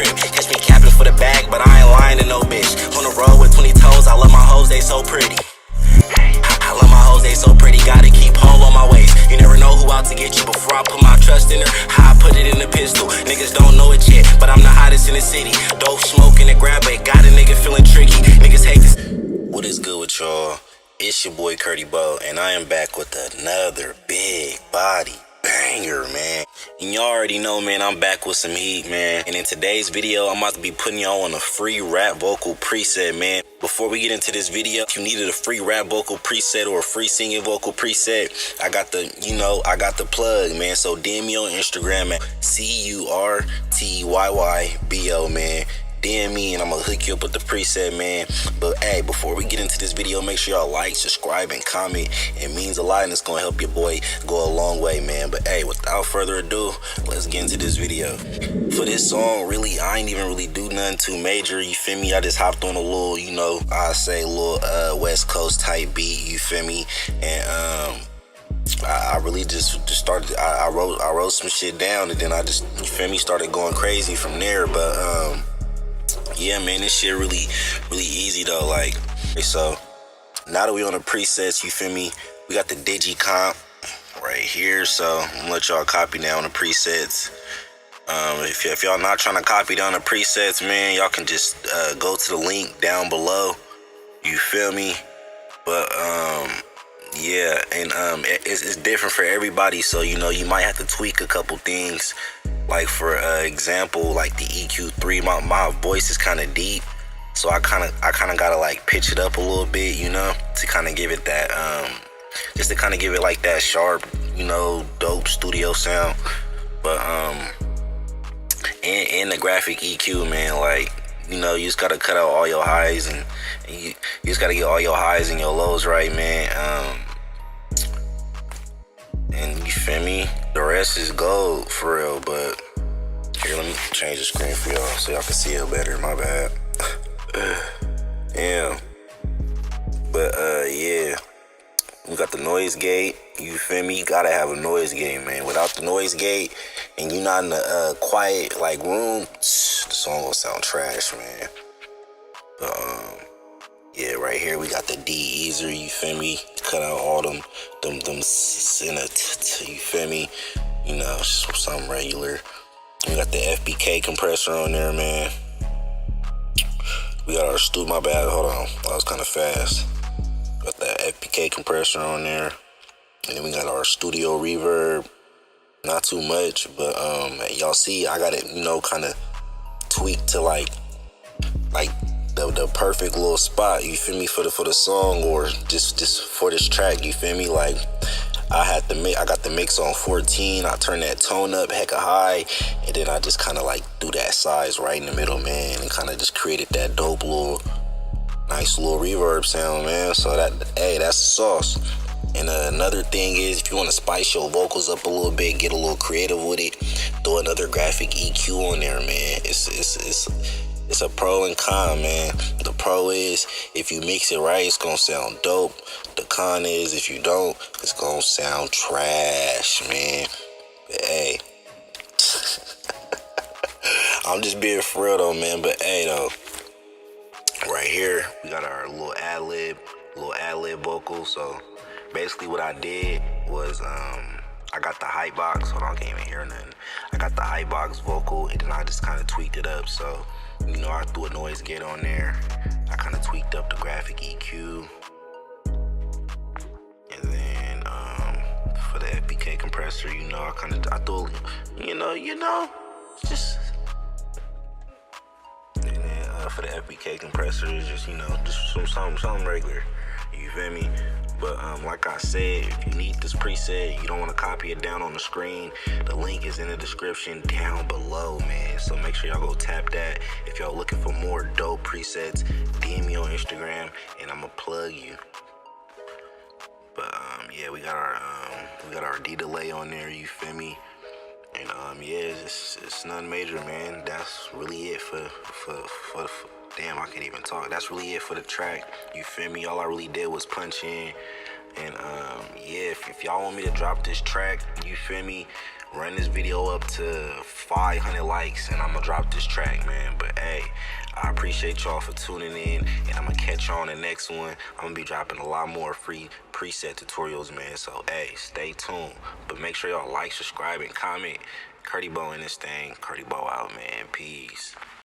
trip. Catch me capping for the bag, but I ain't lying to no bitch. On the road with 20 toes, I love my hoes, they so pretty. I love my hoes, they so pretty, gotta keep hole on my waist. You never know who out to get you before I put my trust in her. How I put it in the pistol, niggas don't know it yet, but I'm the hottest in the city. Dope smoking and grab it, got a nigga feeling tricky. Niggas hate this. What is good with y'all? It's your boy Curdy Bo, and I am back with another big body banger, man. And y'all already know, man, I'm back with some heat, man. And in today's video, I'm about to be putting y'all on a free rap vocal preset, man. Before we get into this video, if you needed a free rap vocal preset or a free singing vocal preset, I got the plug, man. So DM me on Instagram at CURTYYBO, man. DM me and I'm gonna hook you up with the preset, man. But hey, before we get into this video, make sure y'all like, subscribe, and comment. It means a lot and it's gonna help your boy go a long way, man. But hey, without further ado, let's get into this video. For this song, really, I ain't even really do nothing too major, you feel me? I just hopped on a little, I say little West Coast type beat, you feel me? And I really just started, I wrote some shit down, and then I just, you feel me, started going crazy from there. But yeah, man, this shit really easy though. Like, so now that we on the presets, you feel me, we got the digi comp right here. So I'm gonna let y'all copy down the presets. If y'all not trying to copy down the presets, man, y'all can just go to the link down below, you feel me? But yeah, and it's different for everybody, so you might have to tweak a couple things. Like for example, like the EQ3, my voice is kind of deep, so I kind of gotta like pitch it up a little bit, to kind of give it that just to kind of give it like that sharp, dope studio sound. But and the graphic EQ, man, like, you just gotta cut out all your highs, and you just gotta get all your highs and your lows right, man. And you feel me? The rest is gold for real. But here, let me change the screen for y'all so y'all can see it better. My bad. Yeah. But yeah, we got the noise gate. You feel me? You gotta have a noise gate, man. Without the noise gate, and you're not in a quiet like room, the song gonna sound trash, man. Yeah, right here we got the de-easer, you feel me? Cut out all them in a you feel me? Just something regular. We got the FBK compressor on there, man. We got our my bad, hold on, that was kind of fast. Got that FBK compressor on there. And then we got our studio reverb. Not too much, but y'all see I got it, kind of tweaked to like the perfect little spot, you feel me, for the song, or just for this track, you feel me? Like, I got the mix on 14, I turned that tone up hecka high, and then I just kind of like threw that size right in the middle, man, and kind of just created that dope little, nice little reverb sound, man. So that's the sauce. And another thing is, if you want to spice your vocals up a little bit, get a little creative with it, throw another graphic EQ on there, man. It's a pro and con, man. The pro is, if you mix it right, it's gonna sound dope. The con is, if you don't, it's gonna sound trash, man. But hey, I'm just being for real though, man. But hey though, right here we got our little ad lib vocal. So basically what I did was I got the hype box. Hold on, I can't even hear nothing. I got the hype box vocal, and then I just kind of tweaked it up. So I threw a noise gate on there. I kind of tweaked up the graphic EQ. And then for the FBK compressor, I threw, just. And then for the FBK compressor, it's just, just something regular. You feel me? But like I said, if you need this preset, you don't want to copy it down on the screen, the link is in the description down below, man. So make sure y'all go tap that. If y'all looking for more dope presets, DM me on Instagram and I'm gonna plug you. But yeah, we got our D delay on there, you feel me? And yeah, it's nothing major, man. That's really it for damn, I can't even talk. That's really it for the track, you feel me? All I really did was punch in. And yeah, if y'all want me to drop this track, you feel me, run this video up to 500 likes and I'm gonna drop this track, man. But hey, I appreciate y'all for tuning in, and I'm gonna catch y'all on the next one. I'm gonna be dropping a lot more free preset tutorials, man. So hey, stay tuned. But make sure y'all like, subscribe, and comment. Curdy Bo in this thing. Curdy Bo out, man. Peace.